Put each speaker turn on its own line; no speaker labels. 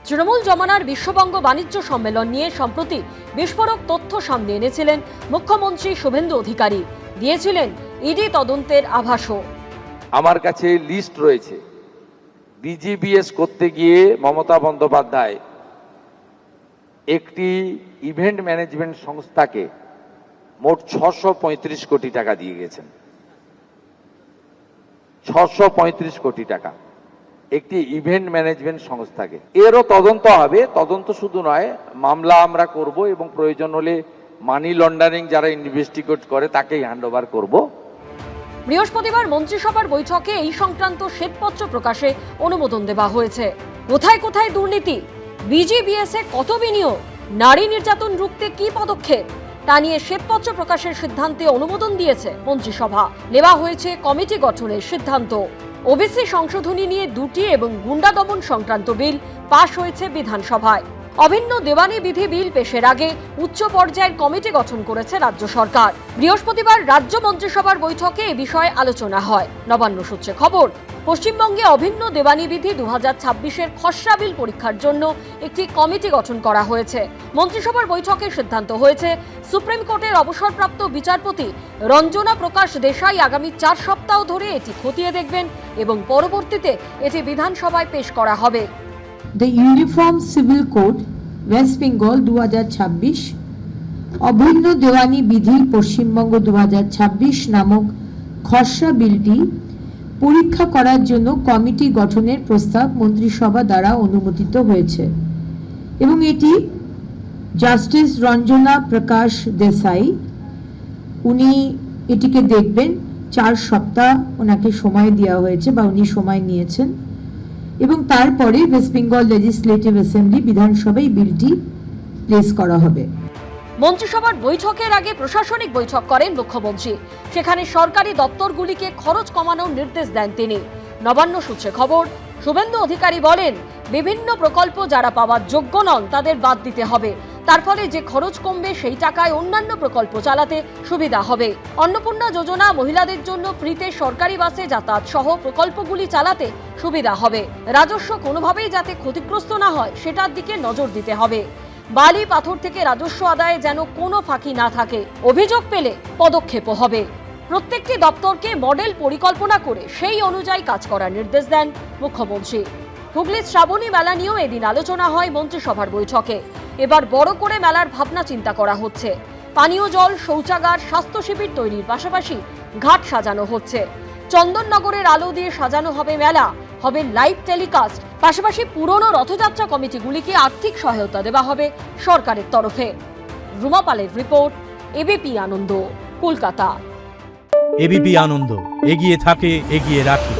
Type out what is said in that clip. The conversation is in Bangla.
তৃণমূল জমানার বিশ্ববঙ্গ বাণিজ্য সম্মেলন নিয়ে সম্প্রতি বিস্ফোরক তথ্য সামনে এনেছিলেন মুখ্যমন্ত্রী শুভেন্দু অধিকারী। দিয়েছিলেন ইডি তদন্তের আভাসও।
আমার কাছে লিস্ট রয়েছে, ডিজিবিএস করতে গিয়ে মমতা বন্দ্যোপাধ্যায় একটি ইভেন্ট ম্যানেজমেন্ট সংস্থাকে মোট 635 কোটি টাকা দিয়ে গেছেন। 635 কোটি টাকা একটি ইভেন্ট ম্যানেজমেন্ট সংস্থাকে। এরও তদন্ত হবে। তদন্ত শুধু নয়, মামলা আমরা করব এবং প্রয়োজন হলে মানি লন্ডারিং যারা ইনভেস্টিগেট করে তাকেই হ্যান্ডওভার করব।
বৃহস্পতিবার মন্ত্রিসভার বৈঠকে এই সংক্রান্ত শ্বেতপত্র প্রকাশে অনুমোদন দেওয়া হয়েছে। কোথায় কোথায় দুর্নীতি, বিজিবিএস এ কত বিনিয়োগ, নারী নির্যাতন রুখতে কি পদক্ষেপ, তা নিয়ে শ্বেতপত্র প্রকাশের সিদ্ধান্তে অনুমোদন দিয়েছে মন্ত্রিসভা। নেওয়া হয়েছে কমিটি গঠনের সিদ্ধান্ত। ওবিসি সংশোধনী নিয়ে 2টি এবং গুন্ডা দমন সংক্রান্ত বিল পাশ হয়েছে বিধানসভায়। অভিন্ন দেওয়ানি বিধি বিল পেশের আগে উচ্চ পর্যায়ের কমিটি গঠন করেছে রাজ্য সরকার। বৃহস্পতিবার রাজ্য মন্ত্রিসভার বৈঠকে এ বিষয়ে আলোচনা হয়। নবান্ন সূত্রে খবর, পশ্চিমবঙ্গে অভিন্ন দেওয়ানি বিধি 2026-এর খসড়া বিল পরীক্ষার জন্য একটি কমিটি গঠন করা হয়েছে। মন্ত্রিসভার বৈঠকে সিদ্ধান্ত হয়েছে, সুপ্রিম কোর্টের অবসরপ্রাপ্ত বিচারপতি রঞ্জনা প্রকাশ দেশাই আগামী 4 সপ্তাহ ধরে এটি খতিয়ে দেখবেন এবং পরবর্তীতে এটি বিধানসভায় পেশ করা হবে।
The Uniform Civil Code West Bengal 2026 অভিন্ন দেওয়ানি বিধি পশ্চিমবঙ্গ 2026 নামক খসড়া বিলটি পরীক্ষা করার জন্য কমিটি গঠনের প্রস্তাব মন্ত্রিসভা দ্বারা অনুমোদিত হয়েছে এবং এটি জাস্টিস রঞ্জনা প্রকাশ দেশাই উনি এটিকে দেখবেন। 4 সপ্তাহ ওনাকে সময় দেওয়া হয়েছে বা উনি সময় নিয়েছেন এবং তারপরে ওয়েস্ট বেঙ্গল লেজিসলেটিভ অ্যাসেম্বলি বিধানসভায় বিলটি প্লেস করা হবে।
মন্ত্রিসভার বৈঠকের আগে প্রশাসনিক বৈঠক করেন মুখ্যমন্ত্রী। সেখানে সরকারি দপ্তরগুলিকে খরচ কমানোর নির্দেশ দেন তিনি। নবান্ন সূত্রে খবর, শুভেন্দু অধিকারী বলেন, বিভিন্ন প্রকল্প যারা পাওয়ার যোগ্য নন তাদের বাদ দিতে হবে। তার ফলে যে খরচ কমবে সেই টাকায় অন্যান্য প্রকল্প চালাতে সুবিধা হবে। অন্নপূর্ণা যোজনা, মহিলাদের জন্য ফ্রিতে সরকারি বাসে যাতায়াত সহ প্রকল্পগুলি চালাতে সুবিধা হবে। রাজস্ব কোনোভাবেই যাতে ক্ষতিগ্রস্ত না হয় সেটার দিকে নজর দিতে হবে। বালি পাথর থেকে রাজস্ব আদায়ে যেন কোনো ফাঁকি না থাকে। অভিযোগ পেলে পদক্ষেপও হবে। প্রত্যেকটি দপ্তরকে মডেল পরিকল্পনা করে সেই অনুযায়ী কাজ করার নির্দেশ দেন মুখ্যমন্ত্রী। হুগলির শ্রাবণী মেলা নিয়েও এদিন আলোচনা হয় মন্ত্রিসভার বৈঠকে। এবার বড় করে মেলার ভাবনা চিন্তা করা হচ্ছে। পানীয় জল, শৌচাগার, স্বাস্থ্য শিবির তৈরির পাশাপাশি ঘাট সাজানো হচ্ছে। চন্দননগরের আলো দিয়ে সাজানো হবে মেলা, হবে লাইভ টেলিকাস্ট। পাশাপাশি পুরনো রথযাত্রা কমিটিগুলিকে আর্থিক সহায়তা দেওয়া হবে সরকারের তরফে। রুমা পালের রিপোর্ট, এবিপি আনন্দ, কলকাতা।
এবিপি আনন্দ, এগিয়ে থাকে, এগিয়ে রাখে।